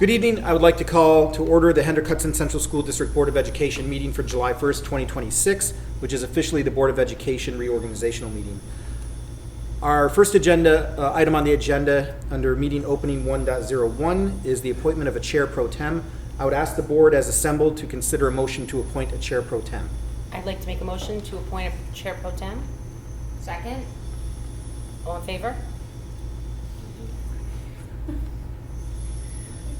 Good evening. I would like to call to order the Hendrick Hudson Central School District Board of Education meeting for July 1st, 2026, which is officially the Board of Education reorganizational meeting. Our first agenda item on the agenda under meeting opening 1.01 is the appointment of a chair pro tem. I would ask the board as assembled to consider a motion to appoint a chair pro tem. I'd like to make a motion to appoint a chair pro tem. Second. All in favor?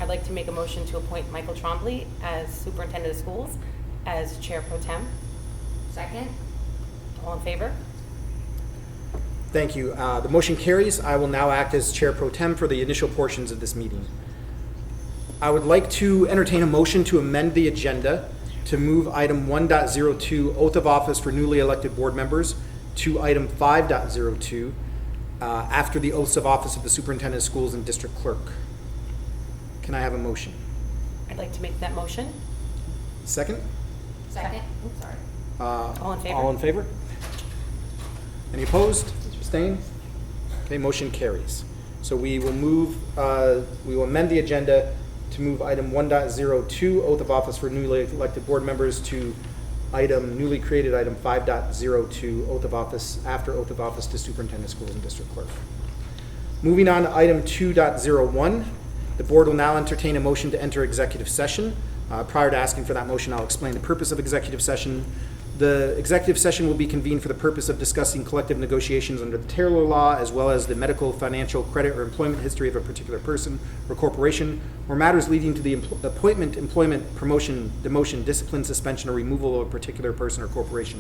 I'd like to make a motion to appoint Michael Trombley as superintendent of schools as chair pro tem. Second. All in favor? Thank you. The motion carries. I will now act as chair pro tem for the initial portions of this meeting. I would like to entertain a motion to amend the agenda to move item 1.02, oath of office for newly elected board members, to item 5.02, after the oaths of office of the superintendent of schools and district clerk. Can I have a motion? I'd like to make that motion. Second? Second. Oops, sorry. All in favor? All in favor? Any opposed? Abstained? Okay, motion carries. So we will move, we will amend the agenda to move item 1.02, oath of office for newly elected board members, to newly created item 5.02, oath of office, after oath of office to superintendent of schools and district clerk. Moving on to item 2.01, the board will now entertain a motion to enter executive session. Prior to asking for that motion, I'll explain the purpose of executive session. The executive session will be convened for the purpose of discussing collective negotiations under the Taylor Law, as well as the medical, financial, credit, or employment history of a particular person or corporation, or matters leading to the appointment, employment, promotion, demotion, discipline, suspension, or removal of a particular person or corporation.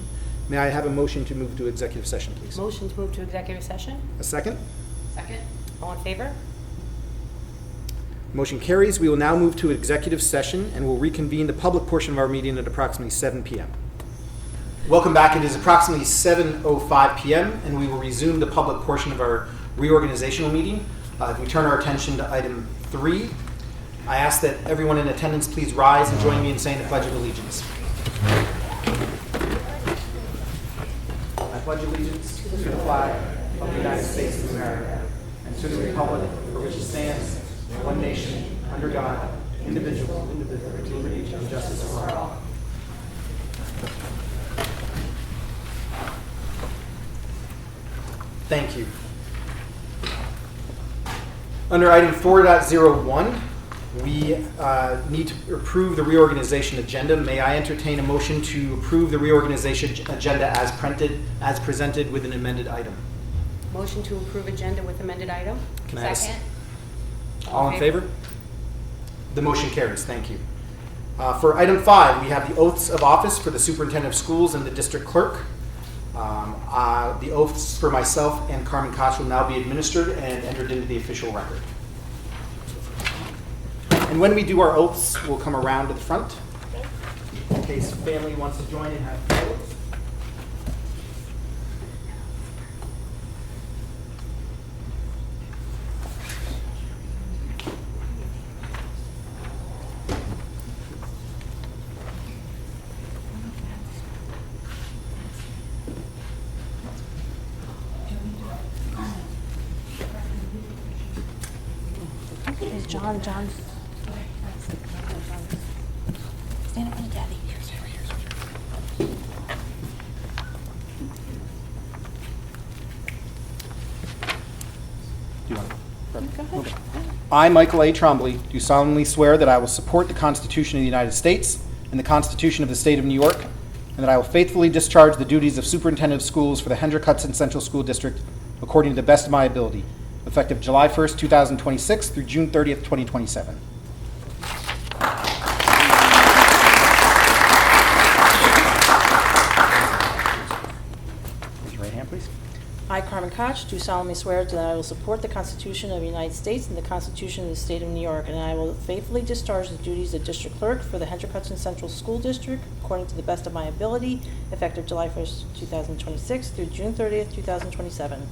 May I have a motion to move to executive session, please? Motion to move to executive session. A second? Second. All in favor? Motion carries. We will now move to executive session and will reconvene the public portion of our meeting at approximately 7 p.m. Welcome back. It is approximately 7:05 p.m. and we will resume the public portion of our reorganizational meeting. If we turn our attention to item 3, I ask that everyone in attendance please rise and join me in saying the Pledge of Allegiance. I pledge allegiance to the flag of the United States of America and to the republic for which it stands, one nation, under God, indivisible, with liberty and justice for all. Thank you. Under item 4.01, we need to approve the reorganization agenda. May I entertain a motion to approve the reorganization agenda as presented with an amended item? Motion to approve agenda with amended item. Can I Second. All in favor? The motion carries. Thank you. For item 5, we have the oaths of office for the superintendent of schools and the district clerk. The oaths for myself and Carmen Koch will now be administered and entered into the official record. And when we do our oaths, we'll come around to the front in case family wants to join and have oaths. Is John? Stand up on the daddy. Do you want to? Go ahead. Okay. I, Michael A. Trombley, do solemnly swear that I will support the Constitution of the United States and the Constitution of the State of New York, and that I will faithfully discharge the duties of Superintendent of Schools for the Hendrick Hudson Central School District according to the best of my ability, effective July 1st, 2026 through June 30th, 2027. Raise your right hand, please. I, Carmen Koch, do solemnly swear that I will support the Constitution of the United States and the Constitution of the State of New York, and I will faithfully discharge the duties of District Clerk for the Hendrick Hudson Central School District according to the best of my ability, effective July 1st, 2026 through June 30th, 2027.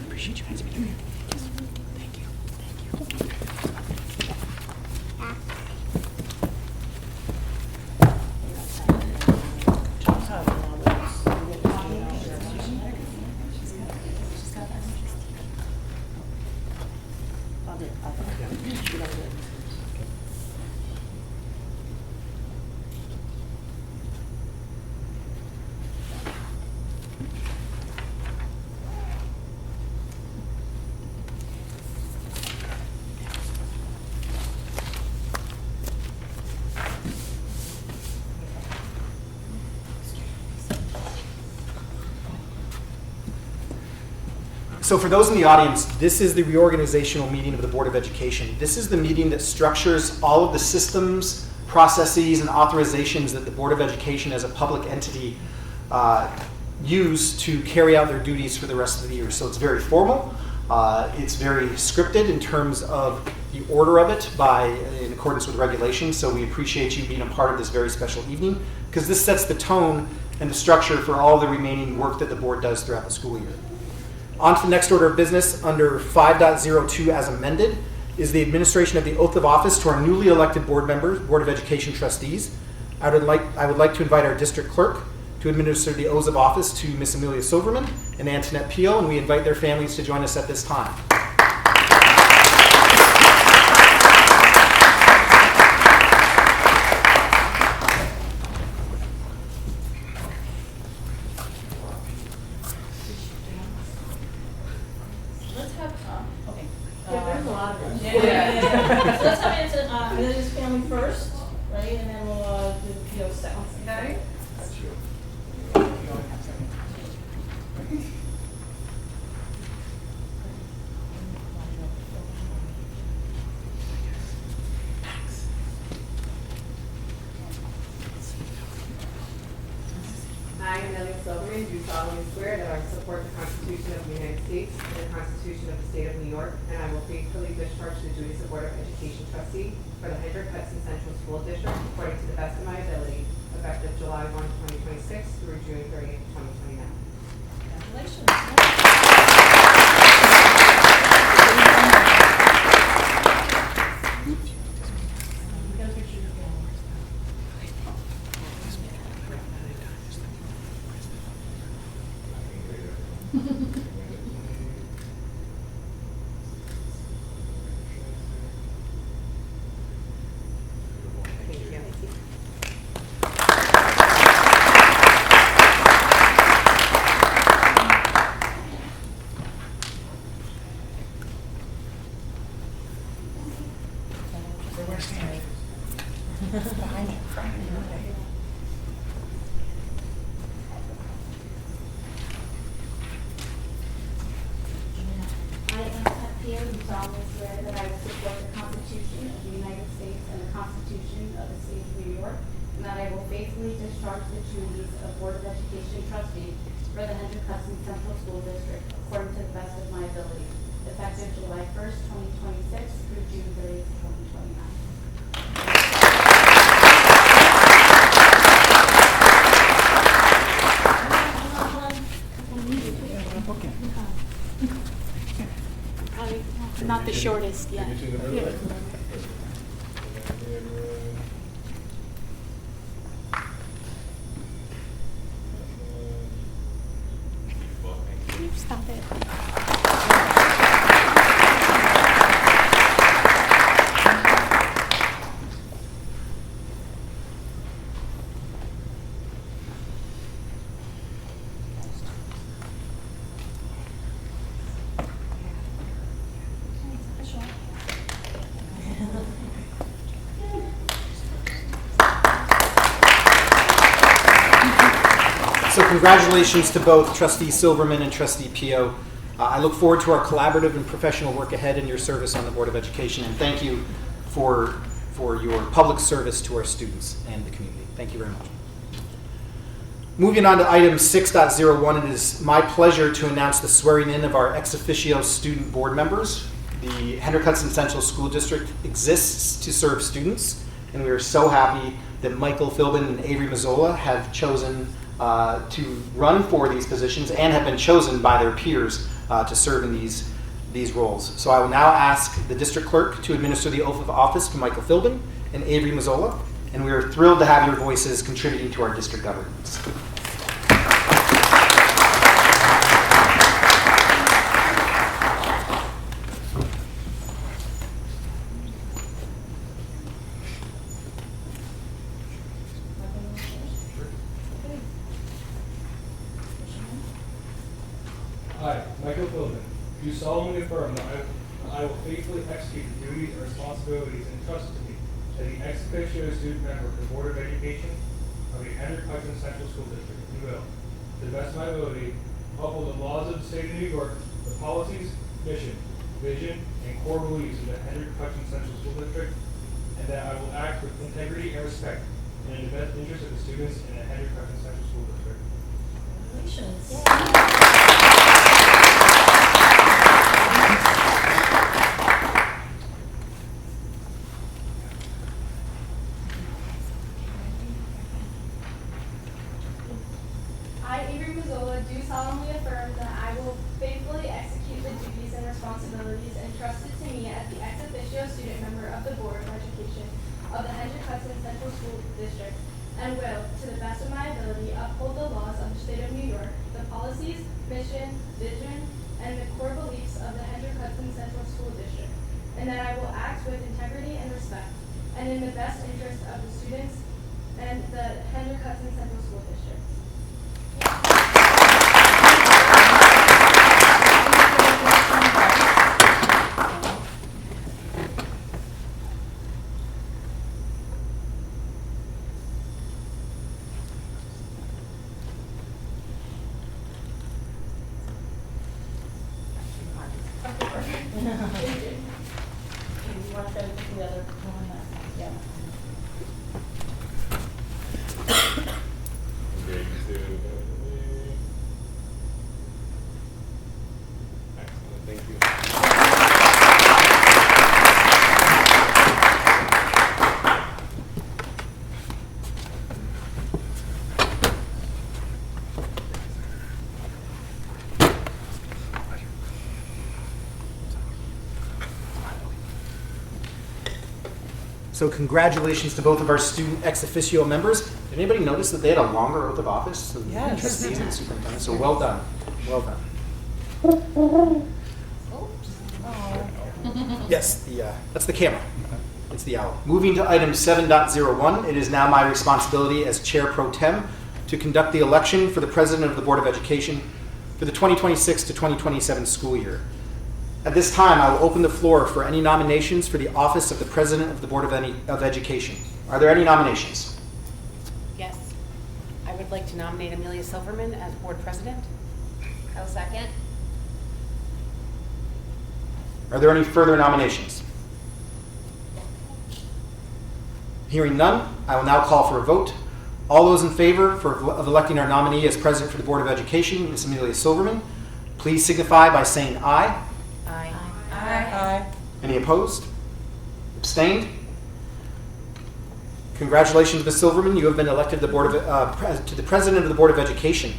Appreciate you guys being here. Thank you. I'll do it. I'll do it. You gotta do it. So for those in the audience, this is the reorganizational meeting of the Board of Education. This is the meeting that structures all of the systems, processes, and authorizations that the Board of Education as a public entity use to carry out their duties for the rest of the year. So it's very formal. It's very scripted in terms of the order of it in accordance with regulations. So we appreciate you being a part of this very special evening, because this sets the tone and the structure for all the remaining work that the board does throughout the school year. On to the next order of business, under 5.02 as amended, is the administration of the oath of office to our newly elected board members, Board of Education trustees. I would like to invite our district clerk to administer the oaths of office to Miss Amelia Silverman and Antoinette Pio, and we invite their families to join us at this time. Let's have, okay. There's a lot of them. So let's have Amelia's family first, right, and then we'll do the PO second. Okay. I, Amelia Silverman, do solemnly swear that I will support the Constitution of the United States and the Constitution of the State of New York, and I will faithfully discharge the duties of Board of Education trustee for the Hendrick Hudson Central School District according to the best of my ability, effective July 1, 2026 through June 30, 2029. Congratulations. Thank you. I, Antoinette Pio, do solemnly swear that I will support the Constitution of the United States and the Constitution of the State of New York, and that I will faithfully discharge the duties of Board of Education trustee for the Hendrick Hudson Central School District according to the best of my ability, effective July 1st, 2026 through June 30th, 2029. Probably not the shortest yet. Can you stop it? So congratulations to both Trustee Silverman and Trustee Pio. I look forward to our collaborative and professional work ahead in your service on the Board of Education, and thank you for your public service to our students and the community. Thank you very much. Moving on to item 6.01, it is my pleasure to announce the swearing in of our ex officio student board members. The Hendrick Hudson Central School District exists to serve students, and we are so happy that Michael Philbin and Avery Mazzola have chosen to run for these positions and have been chosen by their peers to serve in these roles. So I will now ask the district clerk to administer the oath of office to Michael Philbin and Avery Mazzola, and we are thrilled to have your voices contributing to our district governance. solemnly affirm that I will faithfully execute the duties and responsibilities entrusted to me as the ex officio student member of the Board of Education of the Hendrick Hudson Central School District, and will, to the best of my ability, uphold the laws of the state of New York, the policies, mission, vision, and core beliefs of the Hendrick Hudson Central School District, and that I will act with integrity and respect and in the best interest of the students in the Hendrick Hudson Central School District. Congratulations. I, Avery Mazzola, do solemnly affirm that I will faithfully execute the duties and responsibilities entrusted to me as the ex officio student member of the Board of Education of the Hendrick Hudson Central School District, and will, to the best of my ability, uphold the laws of the state of New York, the policies, mission, vision, and the core beliefs of the Hendrick Hudson Central School District, and that I will act with integrity and respect, and in the best interest of the students and the Hendrick Hudson Central School District. You want to go to the other one? Yeah. Excellent, thank you. So congratulations to both of our student ex officio members. Did anybody notice that they had a longer oath of office than Yes. trustees and superintendent? So well done, well done. Yes, that's the camera. It's the owl. Moving to item 7.01, it is now my responsibility as Chair Pro Tem to conduct the election for the President of the Board of Education for the 2026 to 2027 school year. At this time, I will open the floor for any nominations for the office of the President of the Board of Education. Are there any nominations? Yes. I would like to nominate Amelia Silverman as board president. I'll second. Are there any further nominations? Hearing none, I will now call for a vote. All those in favor of electing our nominee as President for the Board of Education, Ms. Amelia Silverman, please signify by saying aye. Aye. Aye. Any opposed? Abstained? Congratulations, Ms. Silverman. You have been elected to the President of the Board of Education.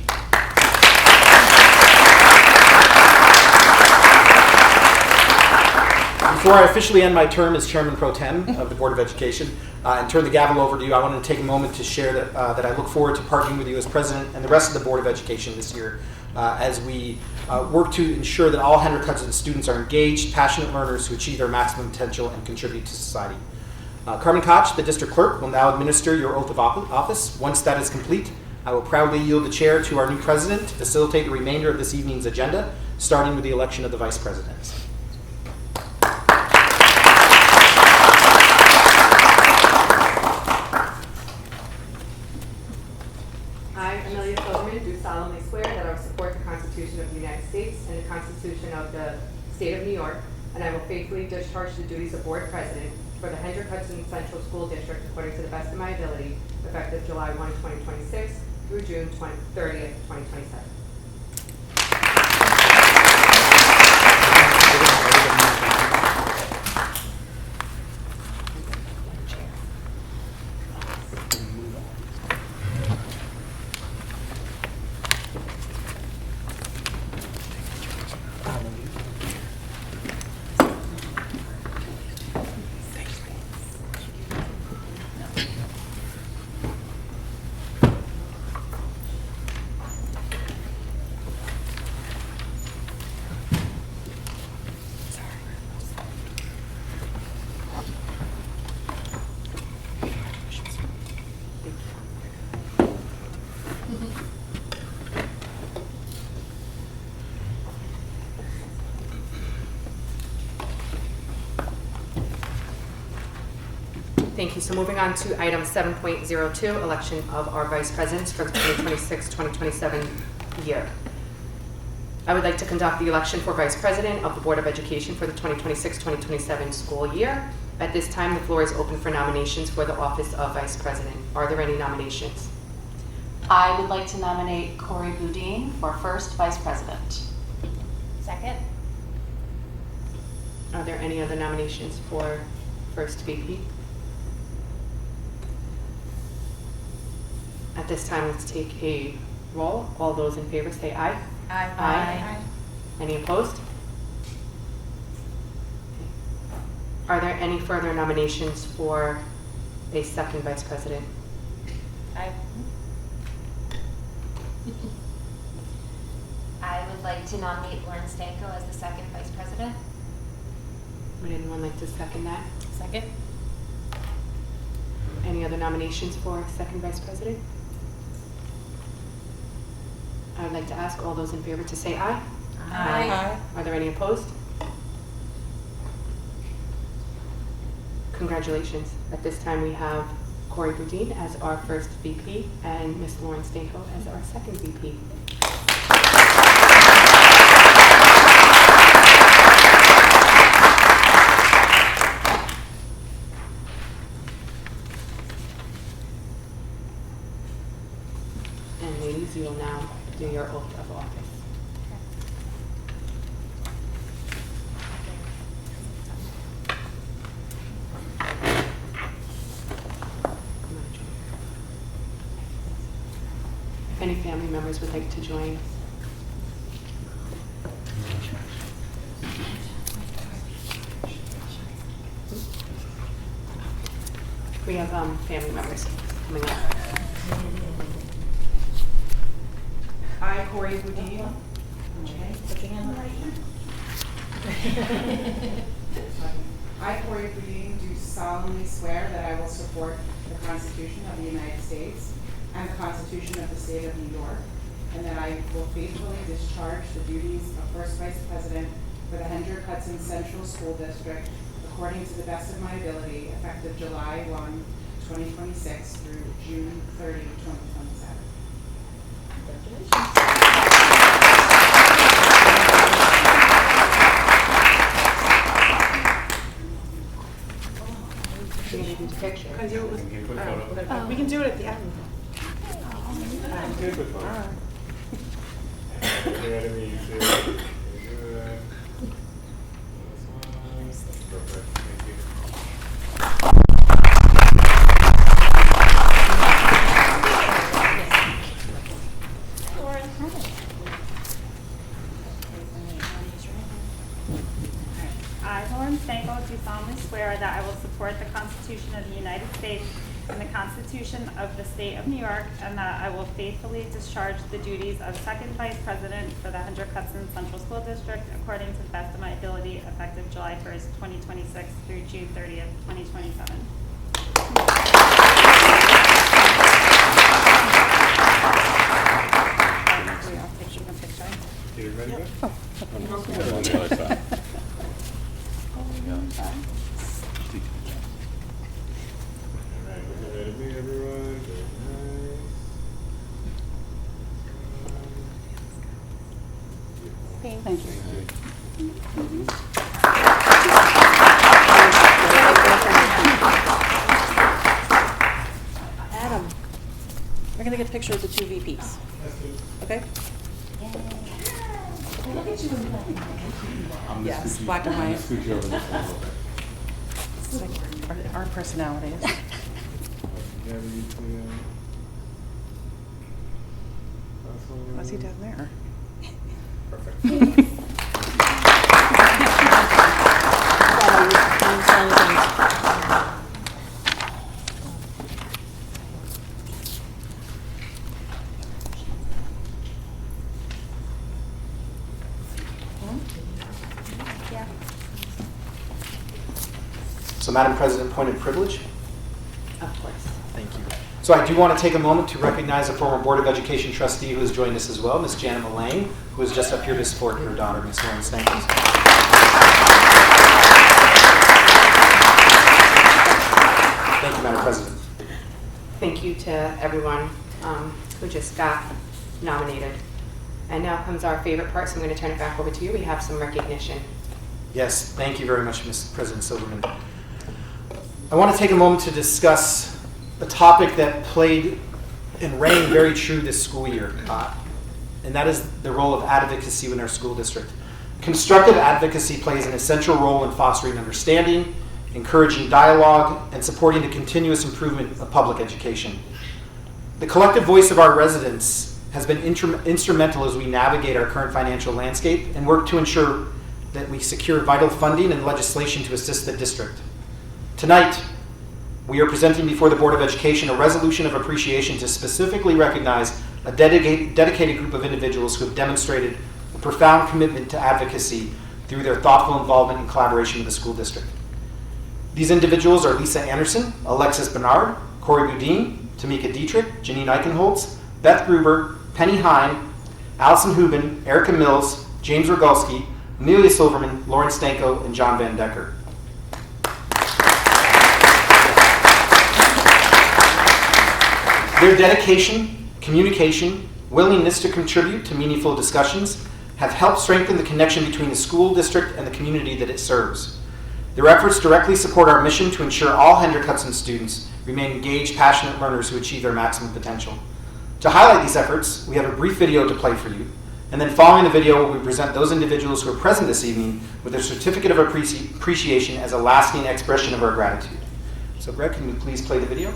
Before I officially end my term as Chairman Pro Tem of the Board of Education and turn the gavel over to you, I wanted to take a moment to share that I look forward to partnering with you as President and the rest of the Board of Education this year as we work to ensure that all Hendrick Hudson students are engaged, passionate learners who achieve their maximum potential and contribute to society. Carmen Koch, the District Clerk, will now administer your oath of office. Once that is complete, I will proudly yield the chair to our new President to facilitate the remainder of this evening's agenda, starting with the election of the Vice Presidents. I, Amelia Silverman, do solemnly swear that I will support the Constitution of the United States and the Constitution of the State of New York, and I will faithfully discharge the duties of Board President for the Hendrick Hudson Central School District according to the best of my ability, effective July 1, 2026 through June 30th, 2027. Thank you. So moving on to item 7.02, election of our vice presidents for the 2026-2027 year. I would like to conduct the election for vice president of the Board of Education for the 2026-2027 school year. At this time, the floor is open for nominations for the office of vice president. Are there any nominations? I would like to nominate Corey Boudin for first vice president. Second. Are there any other nominations for first VP? At this time, let's take a roll. All those in favor say aye. Aye. Aye. Any opposed? Are there any further nominations for a second vice president? Aye. I would like to nominate Lauren Stanko as the second vice president. Would anyone like to second that? Second. Any other nominations for second vice president? I would like to ask all those in favor to say aye. Aye. Are there any opposed? Congratulations. At this time, we have Corey Boudin as our first VP and Ms. Lauren Stanko as our second VP. And ladies, you will now do your oath of office. If any family members would like to join. We have family members coming up. I, Corey Boudin. I, Corey Boudin, do solemnly swear that I will support the Constitution of the United States and the Constitution of the State of New York, and that I will faithfully discharge the duties of First Vice President for the Hendrick Hudson Central School District according to the best of my ability, effective July 1, 2026 through June 30, 2027. We're gonna do the picture. We can do it at the end. I, Lauren Stanko, do solemnly swear that I will support the Constitution of the United States and the Constitution of the State of New York, and that I will faithfully discharge the duties of Second Vice President for the Hendrick Hudson Central School District according to the best of my ability, effective July 1st, 2026 through June 30th, 2027. You ready to go? On the other side. All right, looking right at me, everyone. Very nice. Thank you. Adam, we're gonna get a picture of the two VPs, okay? Yes, black and white. Scooch over this one a little bit. It's like our personalities. Together, you two. What's he down there? Perfect. So Madam President, point of privilege. Of course. Thank you. So I do want to take a moment to recognize a former Board of Education trustee who has joined us as well, Ms. Janet Mullane, who is just up here to support her daughter, Ms. Lauren Stanko. Thank thank you to everyone who just got nominated. And now comes our favorite part, so I'm going to turn it back over to you. We have some recognition. Yes, thank you very much, Ms. President Silverman. I want to take a moment to discuss a topic that played and rang very true this school year, and that is the role of advocacy in our school district. Constructive advocacy plays an essential role in fostering understanding, encouraging dialogue, and supporting the continuous improvement of public education. The collective voice of our residents has been instrumental as we navigate our current financial landscape and work to ensure that we secure vital funding and legislation to assist the district. Tonight, we are presenting before the Board of Education a resolution of appreciation to specifically recognize a dedicated group of individuals who have demonstrated a profound commitment to advocacy through their thoughtful involvement and collaboration with the school district. These individuals are Lisa Anderson, Alexis Bernard, Corey Boudin, Tamika Dietrich, Janine Eichenholz, Beth Gruber, Penny Hine, Allison Hubin, Erica Mills, James Rogalski, Amelia Silverman, Lauren Stanko, and John Van Decker. Their dedication, communication, willingness to contribute to meaningful discussions have helped strengthen the connection between the school district and the community that it serves. Their efforts directly support our mission to ensure all Hendrick Hudson students remain engaged, passionate learners who achieve their maximum potential. To highlight these efforts, we have a brief video to play for you, and then following the video, we present those individuals who are present this evening with a certificate of appreciation as a lasting expression of our gratitude. So Greg, can you please play the video?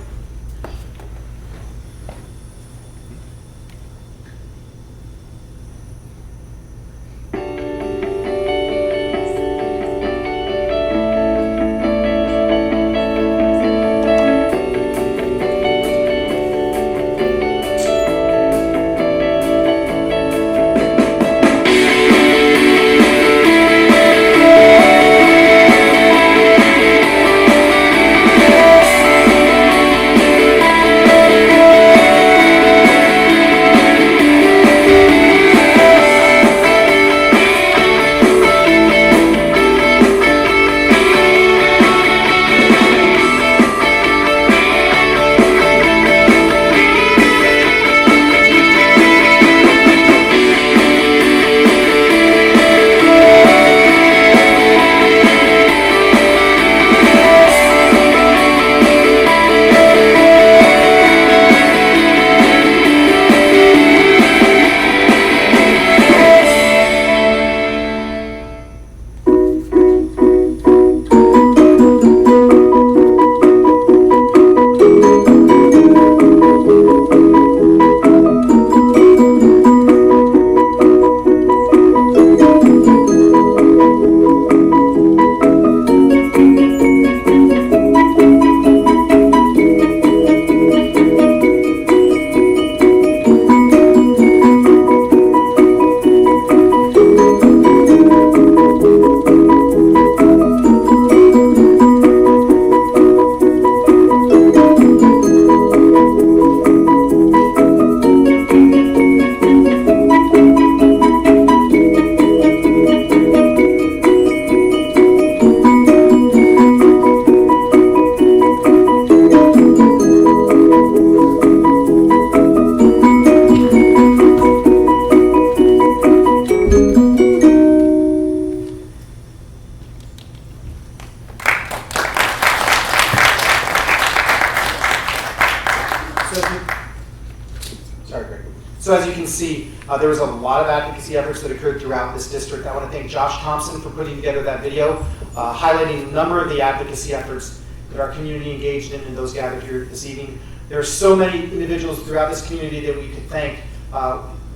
So as you can see, there was a lot of advocacy efforts that occurred throughout this district. I want to thank Josh Thompson for putting together that video, highlighting a number of the advocacy efforts that our community engaged in and those gathered here this evening. There are so many individuals throughout this community that we could thank.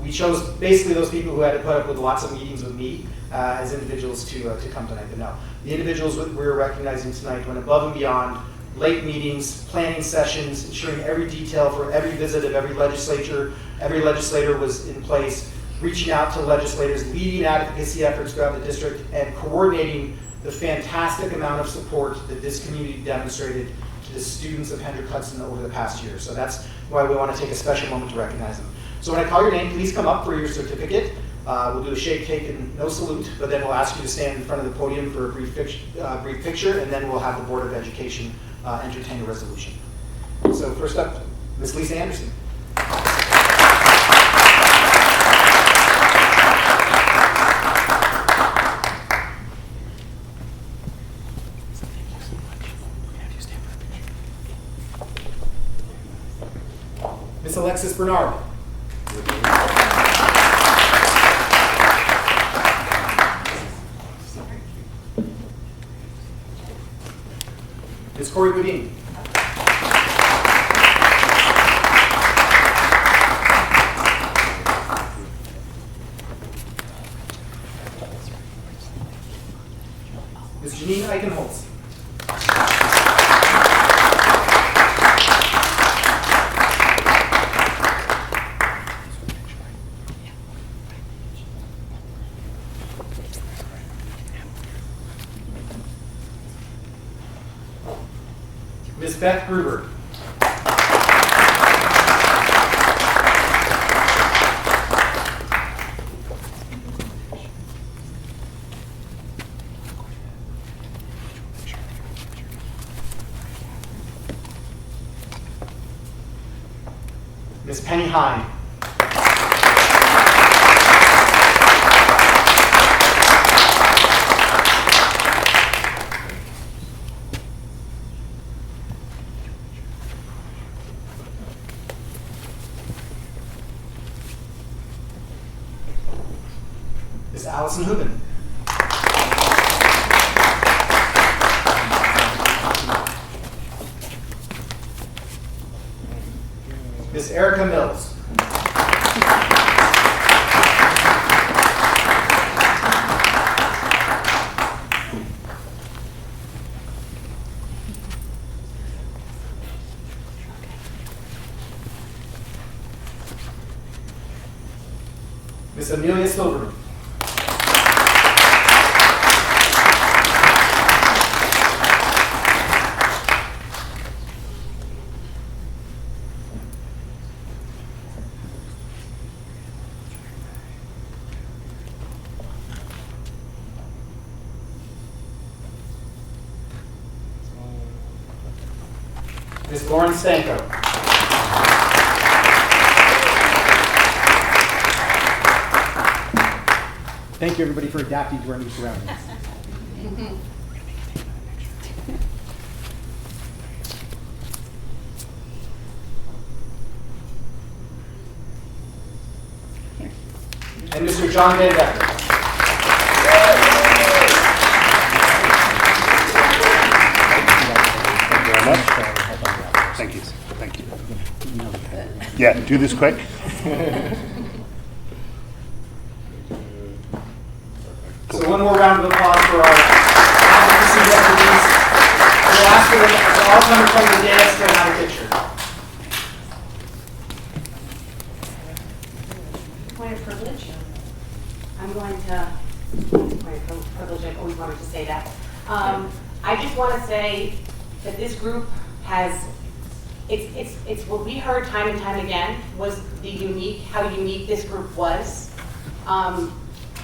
We chose basically those people who had to put up with lots of meetings with me as individuals to come tonight. But no, the individuals that we're recognizing tonight went above and beyond. Late meetings, planning sessions, ensuring every detail for every visit of every legislator was in place, reaching out to legislators, leading advocacy efforts throughout the district, and coordinating the fantastic amount of support that this community demonstrated to the students of Hendrick Hudson over the past year. So that's why we want to take a special moment to recognize them. So when I call your name, please come up for your certificate. We'll do a shake, take, and no salute, but then we'll ask you to stand in front of the podium for a brief picture, and then we'll have the Board of Education entertain a resolution. So first up, Ms. Lisa Anderson. Ms. Alexis Bernard. Ms. Corey Boudin. Ms. Janine Eichenholz. Ms. Beth Gruber. Ms. Penny Hine. Ms. Allison Hubin. Ms. Erica Mills. Ms. Amelia Silverman. Ms. Lauren Stanko. Thank you, everybody, for adapting to our new surroundings. And Mr. John Van Decker. Thank you. Thank you. Yeah, do this quick. So one more round of applause for our advocacy deputies. We'll ask for them to all come in front of the dais to have a picture. Point of privilege. I'm going to, point of privilege, I've always wanted to say that. I just want to say that this group has, it's what we heard time and time again was how unique this group was.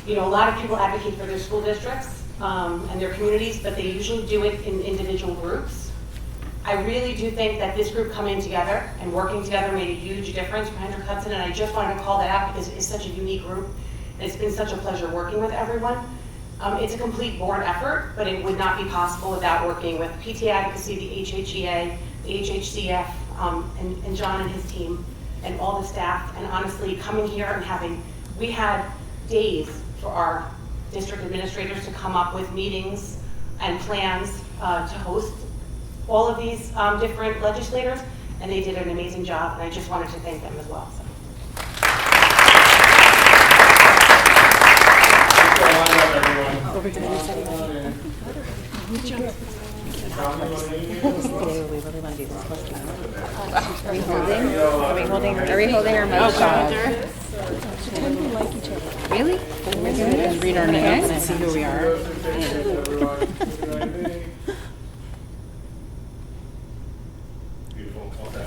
You know, a lot of people advocate for their school districts and their communities, but they usually do it in individual groups. I really do think that this group coming together and working together made a huge difference for Hendrick Hudson, and I just wanted to call that out because it's such a unique group, and it's been such a pleasure working with everyone. It's a complete board effort, but it would not be possible without working with PTA Advocacy, the HHEA, the HHCF, and John and his team, and all the staff, and honestly, coming here and we had days for our district administrators to come up with meetings and plans to host all of these different legislators, and they did an amazing job, and I just wanted to thank them as well. So. Are we holding our motion? Really? We're going to read our names and see who we are. Beautiful. Okay.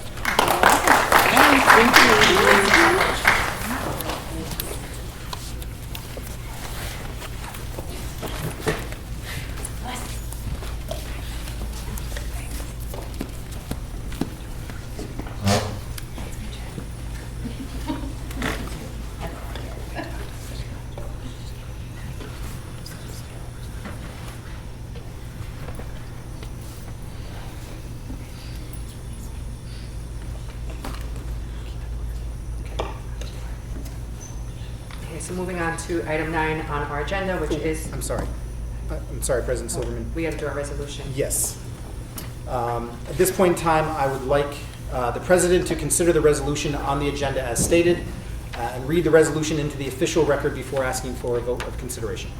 so moving on to item 9 on our agenda, which is, I'm sorry, President Silverman. we gotta do our resolution. Yes. At this point in time, I would like the President to consider the resolution on the agenda as stated and read the resolution into the official record before asking for a vote of consideration.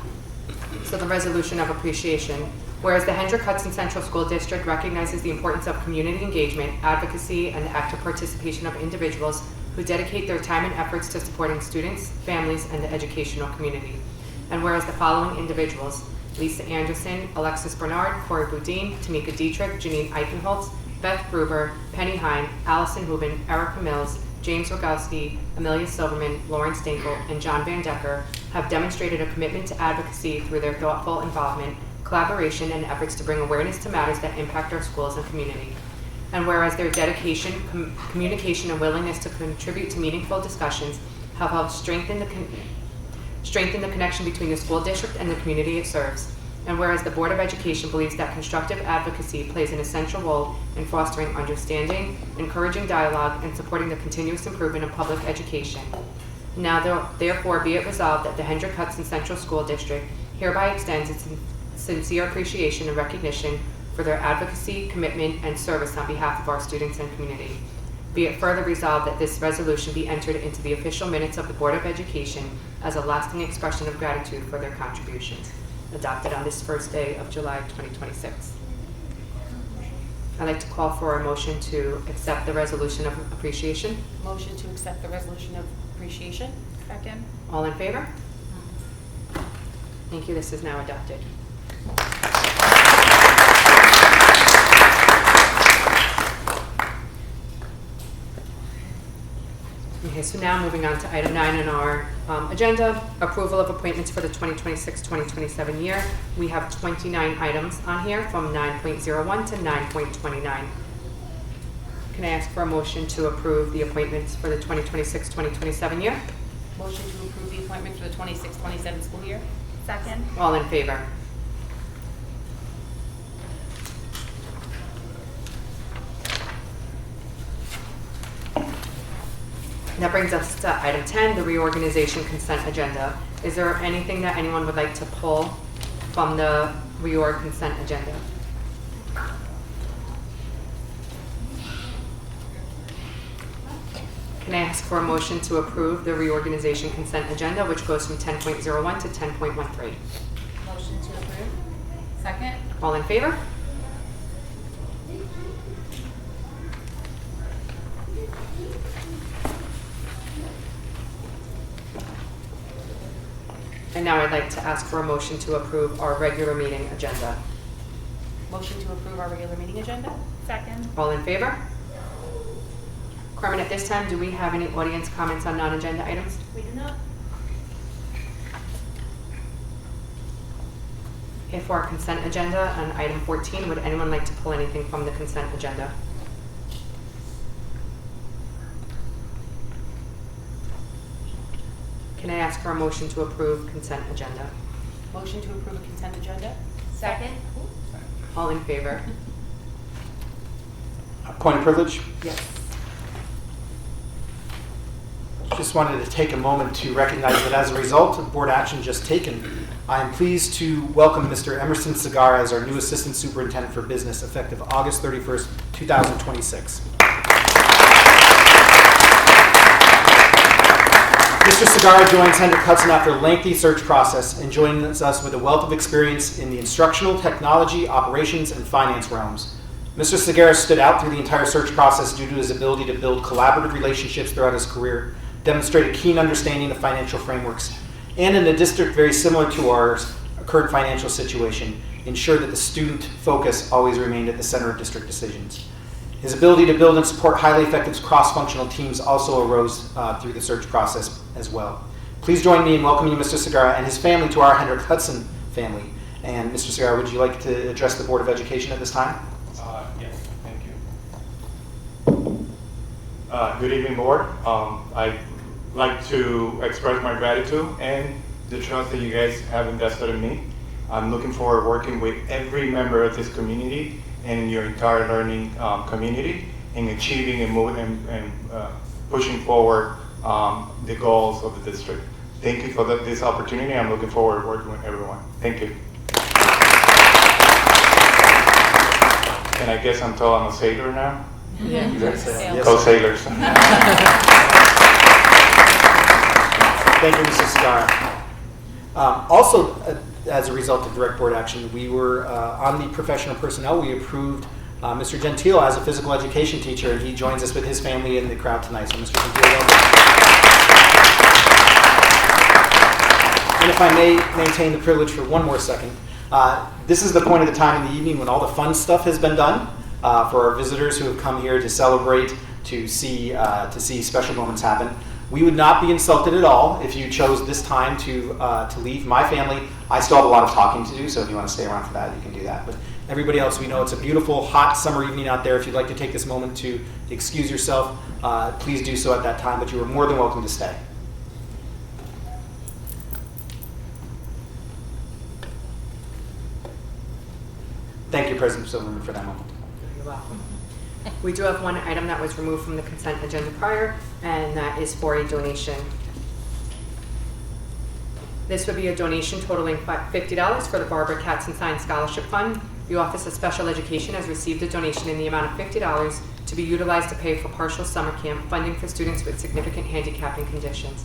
So the resolution of appreciation. Whereas the Hendrick Hudson Central School District recognizes the importance of community engagement, advocacy, and the active participation of individuals who dedicate their time and efforts to supporting students, families, and the educational community. And whereas the following individuals, Lisa Anderson, Alexis Bernard, Corey Boudin, Tamika Dietrich, Janine Eichenholz, Beth Gruber, Penny Hine, Allison Hubin, Erica Mills, James Rogowski, Amelia Silverman, Lauren Stankel, and John Van Decker have demonstrated a commitment to advocacy through their thoughtful involvement, collaboration, and efforts to bring awareness to matters that impact our schools and community. And whereas their dedication, communication, and willingness to contribute to meaningful discussions have helped strengthen the connection between the school district and the community it serves. And whereas the Board of Education believes that constructive advocacy plays an essential role in fostering understanding, encouraging dialogue, and supporting the continuous improvement of public education. Now therefore be it resolved that the Hendrick Hudson Central School District hereby extends its sincere appreciation and recognition for their advocacy, commitment, and service on behalf of our students and community. Be it further resolved that this resolution be entered into the official minutes of the Board of Education as a lasting expression of gratitude for their contributions. Adopted on this first day of July 2026. I'd like to call for a motion to accept the resolution of appreciation. Motion to accept the resolution of appreciation. Second. All in favor? Thank you. This is now adopted. Okay, so now moving on to item 9 in our agenda, approval of appointments for the 2026-2027 year. We have 29 items on here from 9.01 to 9.29. Can I ask for a motion to approve the appointments for the 2026-2027 year? Motion to approve the appointment for the 26-27 school year. Second. All in favor? That brings us to item 10, the reorganization consent agenda. Is there anything that anyone would like to pull from the reorg consent agenda? Can I ask for a motion to approve the reorganization consent agenda, which goes from 10.01 to 10.13? Motion to approve. Second. All in favor? And now I'd like to ask for a motion to approve our regular meeting agenda. Motion to approve our regular meeting agenda. Second. All in favor? Carmen, at this time, do we have any audience comments on non-agenda items? We do not. Okay, for our consent agenda on item 14, would anyone like to pull anything from the consent agenda? Can I ask for a motion to approve consent agenda? Motion to approve a consent agenda. Second. All in favor? Point of privilege. Yes. Just wanted to take a moment to recognize that as a result of board action just taken, I am pleased to welcome Mr. Emerson Segarra as our new Assistant Superintendent for Business effective August 31st, 2026. Mr. Segarra joins Hendrick Hudson after a lengthy search process and joins us with a wealth of experience in the instructional, technology, operations, and finance realms. Mr. Segarra stood out through the entire search process due to his ability to build collaborative relationships throughout his career, demonstrate a keen understanding of financial frameworks, and in a district very similar to ours, a current financial situation, ensure that the student focus always remained at the center of district decisions. His ability to build and support highly effective cross-functional teams also arose through the search process as well. Please join me in welcoming Mr. Segarra and his family to our Hendrick Hudson family. And Mr. Segarra, would you like to address the Board of Education at this time? Yes, thank you. Good evening, Board. I'd like to express my gratitude and the trust that you guys have invested in me. I'm looking forward to working with every member of this community and your entire learning community in achieving and moving and pushing forward the goals of the district. thank you for this opportunity. I'm looking forward to working with everyone. Thank you. And I guess I'm told I'm a sailor now? Yeah. Yes, Co-sailors. Thank you, Mrs. Segarra. Also, as a result of direct board action, we were on the professional personnel. We approved Mr. Gentile as a physical education teacher, and he joins us with his family in the crowd tonight. So, Mr. Gentile, welcome. And if I may maintain the privilege for one more second, this is the point of the time in the evening when all the fun stuff has been done for our visitors who have come here to celebrate, to see special moments happen. We would not be insulted at all if you chose this time to leave. My family, I still have a lot of talking to do, so if you want to stay around for that, you can do that. But everybody else, we know it's a beautiful, hot summer evening out there. If you'd like to take this moment to excuse yourself, please do so at that time, but you are more than welcome to stay. Thank you, President Silverman, for that moment. You're welcome. We do have one item that was removed from the consent agenda prior, and that is for a donation. This would be a donation totaling $50 for the Barbara Katzenstein Scholarship Fund. The Office of Special Education has received a donation in the amount of $50 to be utilized to pay for partial summer camp funding for students with significant handicapping conditions.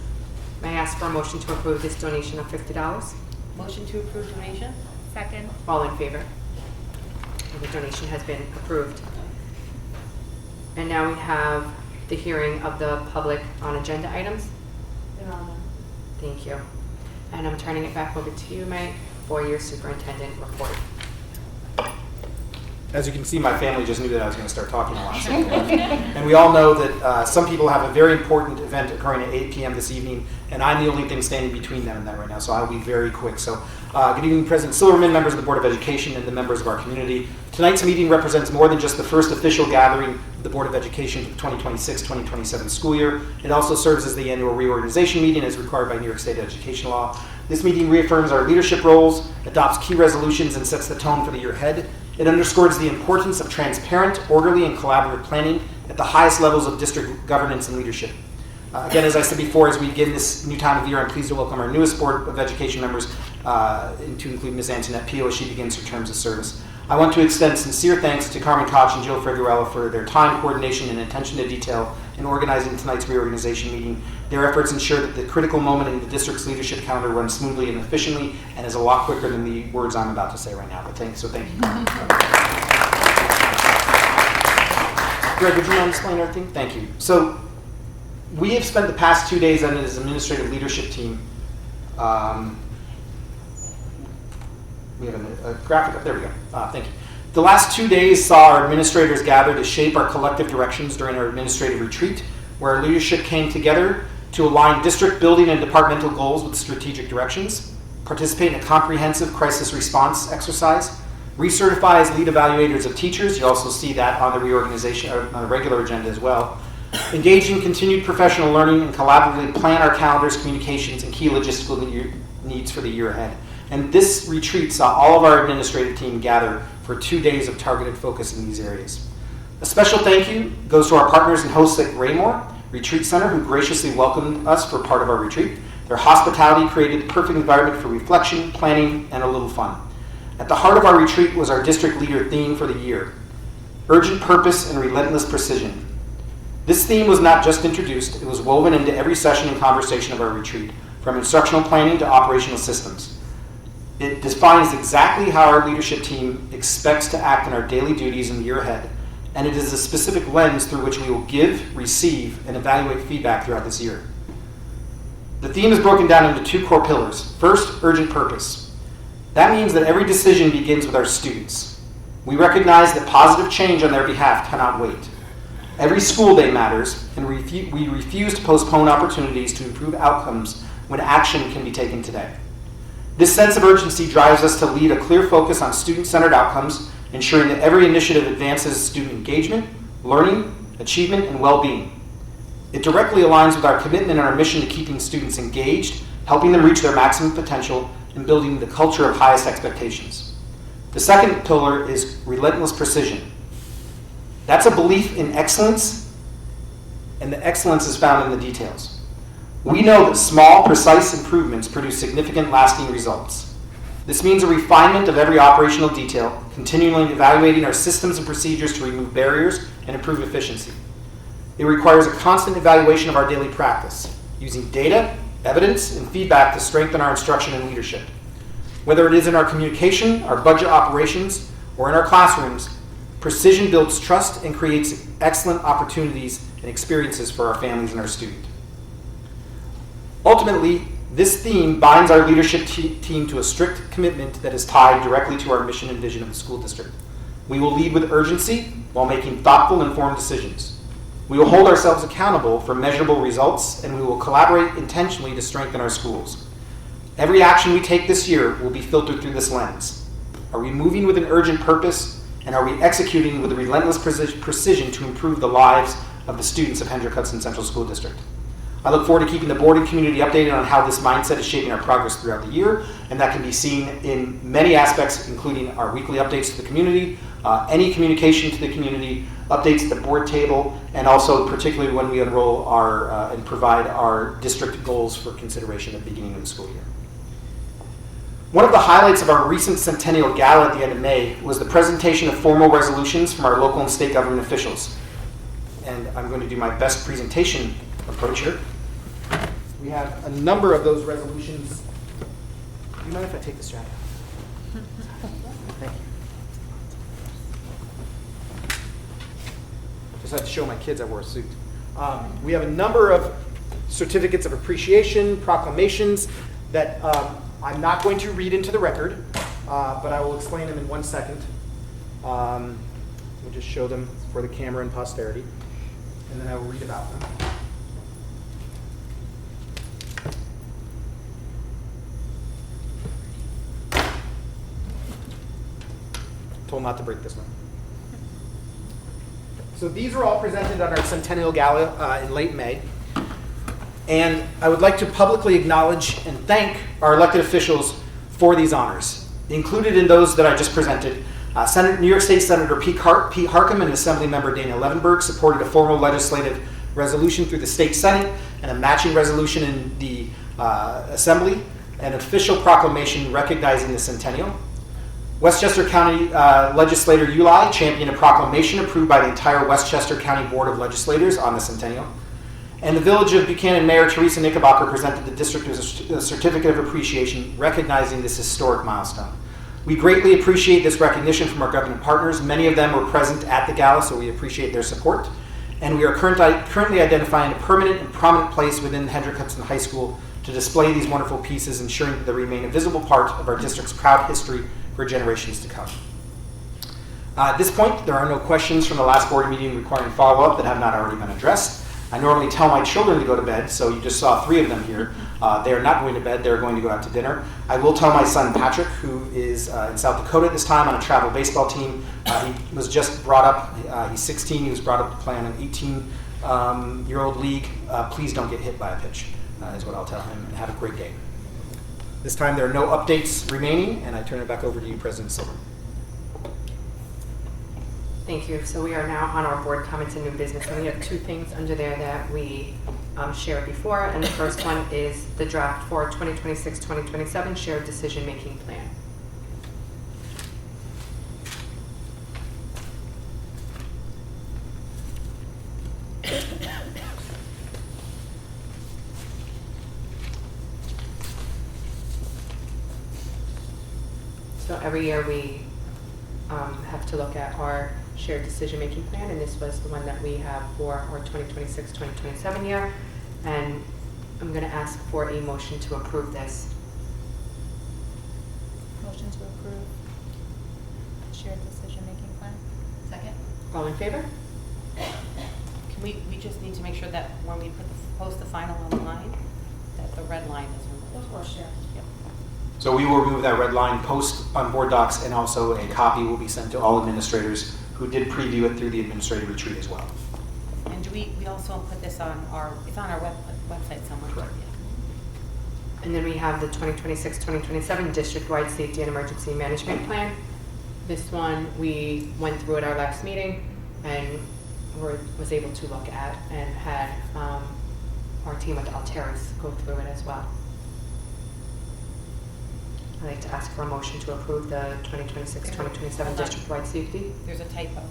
May I ask for a motion to approve this donation of $50? Motion to approve donation? Second. All in favor? And the donation has been approved. And now we have the hearing of the public on agenda items. There are none. Thank you. And I'm turning it back over to you, Mike, for your superintendent report. As you can see, my family just knew that I was going to start talking a lot. So, and we all know that some people have a very important event occurring at 8 p.m. this evening, and I'm the only thing standing between them and that right now, so I'll be very quick. So, good evening, President Silverman, members of the Board of Education, and the members of our community. Tonight's meeting represents more than just the first official gathering of the Board of Education for the 2026-2027 school year. It also serves as the annual reorganization meeting as required by New York State education law. This meeting reaffirms our leadership roles, adopts key resolutions, and sets the tone for the year ahead. It underscores the importance of transparent, orderly, and collaborative planning at the highest levels of district governance and leadership. Again, as I said before, as we begin this new time of year, I'm pleased to welcome our newest Board of Education members, to include Ms. Antoinette Pio as she begins her terms of service. I want to extend sincere thanks to Carmen Koch and Jill Figueroa for their time, coordination, and attention to detail in organizing tonight's reorganization meeting. Their efforts ensure that the critical moment in the district's leadership calendar runs smoothly and efficiently, and is a lot quicker than the words I'm about to say right now. But thank you, Carmen. Greg, would you mind explaining everything? Thank you. So, we have spent the past 2 days on this administrative leadership team. We have a graphic up. There we go. Thank you. The last 2 days saw our administrators gather to shape our collective directions during our administrative retreat, where our leadership came together to align district building and departmental goals with strategic directions, participate in a comprehensive crisis response exercise, recertify as lead evaluators of teachers. You also see that on the reorganization, or on the regular agenda as well. Engage in continued professional learning and collaboratively plan our calendars, communications, and key logistical needs for the year ahead. And this retreat saw all of our administrative team gather for 2 days of targeted focus in these areas. A special thank you goes to our partners and hosts at Raymore Retreat Center, who graciously welcomed us for part of our retreat. Their hospitality created the perfect environment for reflection, planning, and a little fun. At the heart of our retreat was our district leader theme for the year: urgent purpose and relentless precision. This theme was not just introduced, it was woven into every session and conversation of our retreat, from instructional planning to operational systems. It defines exactly how our leadership team expects to act in our daily duties in the year ahead, and it is a specific lens through which we will give, receive, and evaluate feedback throughout this year. The theme is broken down into 2 core pillars. First, urgent purpose. That means that every decision begins with our students. We recognize that positive change on their behalf cannot wait. Every school day matters, and we refuse to postpone opportunities to improve outcomes when action can be taken today. This sense of urgency drives us to lead a clear focus on student-centered outcomes, ensuring that every initiative advances student engagement, learning, achievement, and well-being. It directly aligns with our commitment and our mission to keeping students engaged, helping them reach their maximum potential, and building the culture of highest expectations. The second pillar is relentless precision. That's a belief in excellence, and the excellence is found in the details. We know that small, precise improvements produce significant, lasting results. This means a refinement of every operational detail, continually evaluating our systems and procedures to remove barriers and improve efficiency. It requires a constant evaluation of our daily practice, using data, evidence, and feedback to strengthen our instruction and leadership. Whether it is in our communication, our budget operations, or in our classrooms, precision builds trust and creates excellent opportunities and experiences for our families and our students. Ultimately, this theme binds our leadership team to a strict commitment that is tied directly to our mission and vision of the school district. We will lead with urgency while making thoughtful, informed decisions. We will hold ourselves accountable for measurable results, and we will collaborate intentionally to strengthen our schools. Every action we take this year will be filtered through this lens. Are we moving with an urgent purpose, and are we executing with relentless precision to improve the lives of the students of Hendrick Hudson Central School District? I look forward to keeping the board and community updated on how this mindset is shaping our progress throughout the year, and that can be seen in many aspects, including our weekly updates to the community, any communication to the community, updates at the board table, and also particularly when we enroll our and provide our district goals for consideration at the beginning of the school year. One of the highlights of our recent Centennial Gala at the end of May was the presentation of formal resolutions from our local and state government officials. And I'm going to do my best presentation approach here. We have a number of those resolutions. Do you mind if I take this jacket off? Thank you. Just had to show my kids I wore a suit. We have a number of certificates of appreciation, proclamations that I'm not going to read into the record, but I will explain them in 1 second. We'll just show them for the camera and posterity, and then I will read about them. Told not to break this one. So these are all presented at our Centennial Gala in late May. And I would like to publicly acknowledge and thank our elected officials for these honors. Included in those that I just presented, New York State Senator Pete Harcum and Assemblymember Dana Levenberg supported a formal legislative resolution through the state Senate and a matching resolution in the Assembly, an official proclamation recognizing the centennial. Westchester County Legislator Uli championed a proclamation approved by the entire Westchester County Board of Legislators on the centennial. And the Village of Buchanan Mayor Teresa Knickerbocker presented the district with a certificate of appreciation recognizing this historic milestone. We greatly appreciate this recognition from our government partners. Many of them were present at the gala, so we appreciate their support. And we are currently identifying a permanent and prominent place within Hendrick Hudson High School to display these wonderful pieces, ensuring that they remain a visible part of our district's proud history for generations to come. At this point, there are no questions from the last board meeting requiring follow-up that have not already been addressed. I normally tell my children to go to bed, so you just saw 3 of them here. They are not going to bed, they're going to go out to dinner. I will tell my son Patrick, who is in South Dakota at this time on a travel baseball team. He was just brought up, he's 16, he was brought up to play on an 18-year-old league. Please don't get hit by a pitch, is what I'll tell him, and have a great day. This time there are no updates remaining, and I turn it back over to you, President Silver. Thank you. So we are now on our board comments and new business, and we have 2 things under there that we shared before, and the first one is the draft for 2026-2027 shared decision-making plan. So every year we have to look at our shared decision-making plan, and this was the one that we have for our 2026-2027 year. And I'm going to ask for a motion to approve this. Motion to approve shared decision-making plan. Second. All in favor? Can we just need to make sure that when we post the final on the line, that the red line is removed. Of course, yeah. Yep. So we will remove that red line, post on board docs, and also a copy will be sent to all administrators who did preview it through the administrative retreat as well. And do we also put this on it's on our website somewhere? Correct. Yeah. And then we have the 2026-2027 district-wide safety and emergency management plan. This one, we went through at our last meeting and was able to look at and had our team at Alteris go through it as well. I'd like to ask for a motion to approve the 2026-2027 Hold on. district-wide safety. There's a typo.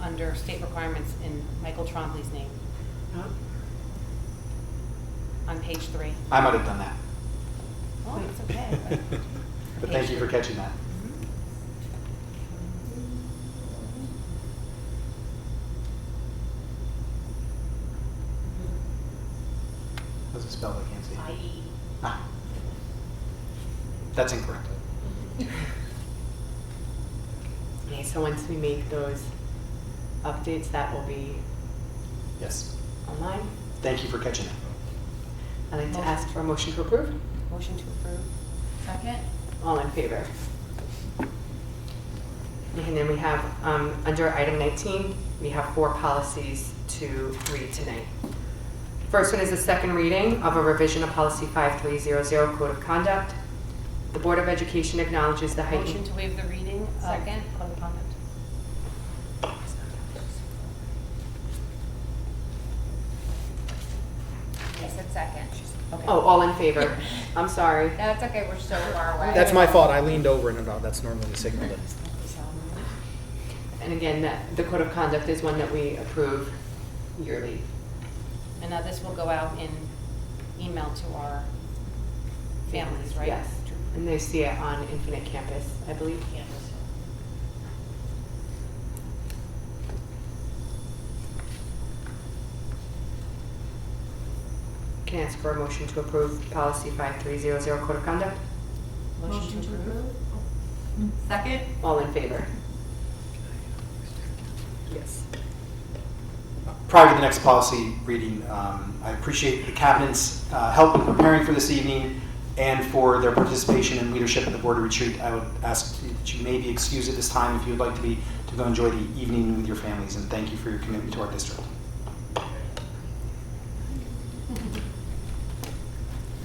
Under state requirements in Michael Trombley's name, on page 3. I might have done that. Oh, it's okay. But thank you for catching that. How's it spelled? I can't see. I.E. Ah. That's incorrect. Okay, so once we make those updates, that will be Yes. online. Thank you for catching that. I'd like to ask for a motion to approve. Motion to approve. Second? All in favor? And then we have, under item 19, we have 4 policies to read tonight. First one is the second reading of a revision of policy 5300, Code of Conduct. The Board of Education acknowledges the Motion heightened... to waive the reading of Second. Code of Conduct. I said second. Okay. Oh, all in favor? I'm sorry. No, it's okay, we're so far away. That's my fault. I leaned over and that's normally the signal. And again, the Code of Conduct is one that we approve yearly. And now this will go out in email to our families, right? Yes. And they see it on Infinite Campus, I believe. Can I ask for a motion to approve policy 5300, Code of Conduct? Motion to approve. Second? All in favor? Yes. Prior to the next policy reading, I appreciate the Cabinet's help in preparing for this evening and for their participation and leadership at the Board of Retreat. I would ask that you maybe excuse at this time if you would like to go enjoy the evening with your families, and thank you for your commitment to our district.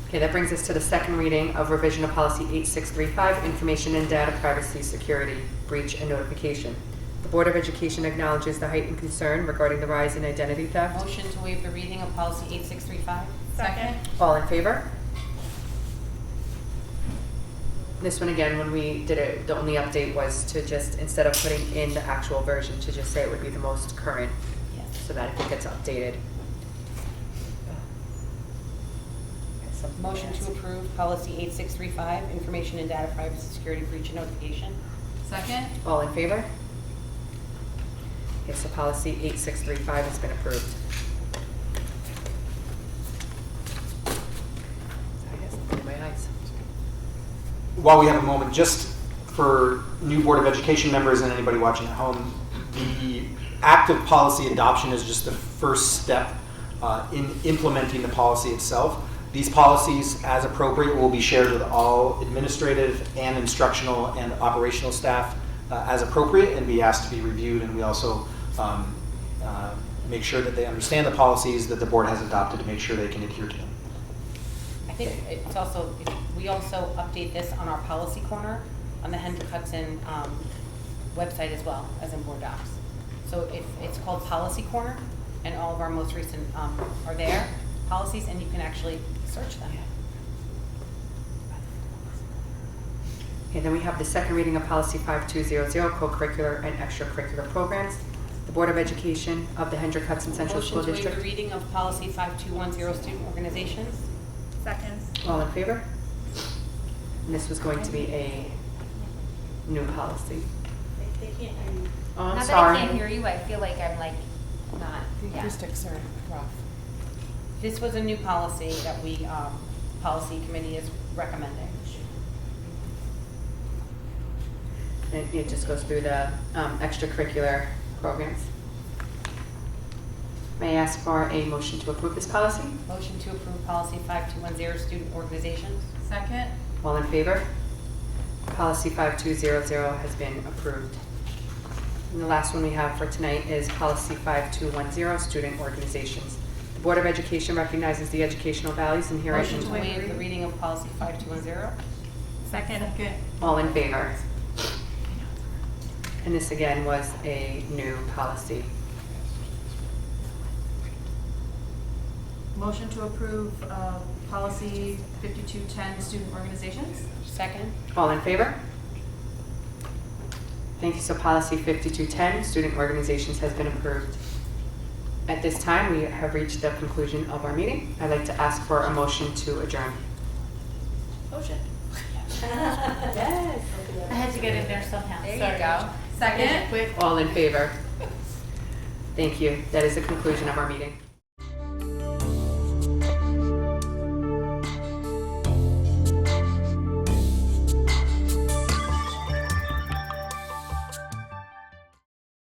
Okay, that brings us to the second reading of revision of policy 8635, information and data privacy, security, breach, and notification. The Board of Education acknowledges the heightened concern regarding the rise in identity theft. Motion to waive the reading of policy 8635. Second? All in favor? This one again, when we did it, the only update was to just, instead of putting in the actual version, to just say it would be the most current, Yes. so that if it gets updated. Motion to approve policy 8635, information and data privacy, security, breach, and notification. Second? All in favor? Okay, so policy 8635 has been approved. I guess, in my eyes. While we have a moment, just for new Board of Education members and anybody watching at home, the act of policy adoption is just the first step in implementing the policy itself. These policies, as appropriate, will be shared with all administrative and instructional and operational staff as appropriate and be asked to be reviewed. And we also make sure that they understand the policies that the board has adopted to make sure they can adhere to them. I think it's also, we also update this on our policy corner on the Hendrick Hudson website as well as in Board Docs. So it's called Policy Corner, and all of our most recent are there, policies, and you can actually search them. Okay, then we have the second reading of policy 5200, co-curricular and extracurricular programs. The Board of Education of the Hendrick Hudson Central School Motion to waive District. the reading of policy 5210, student organizations. Second. All in favor? And this was going to be a new policy. They can't hear you. Oh, I'm Not sorry. that I can't hear you, I feel like I'm like not, yeah. Acoustics are rough. This was a new policy that we, policy committee is recommending. And it just goes through the extracurricular programs. May I ask for a motion to approve this policy? Motion to approve policy 5210, student organizations. Second. All in favor? Policy 5200 has been approved. And the last one we have for tonight is policy 5210, student organizations. The Board of Education recognizes the educational values inherent Motion in... to waive the reading of policy 5210. Second. All in favor? And this again was a new policy. Motion to approve policy 5210, student organizations. Second? All in favor? Thank you. So policy 5210, student organizations, has been approved. At this time, we have reached the conclusion of our meeting. I'd like to ask for a motion to adjourn. Motion. Yes. I had to get in there somehow. There Sorry. you go. Second. All in favor? Thank you. That is the conclusion of our meeting.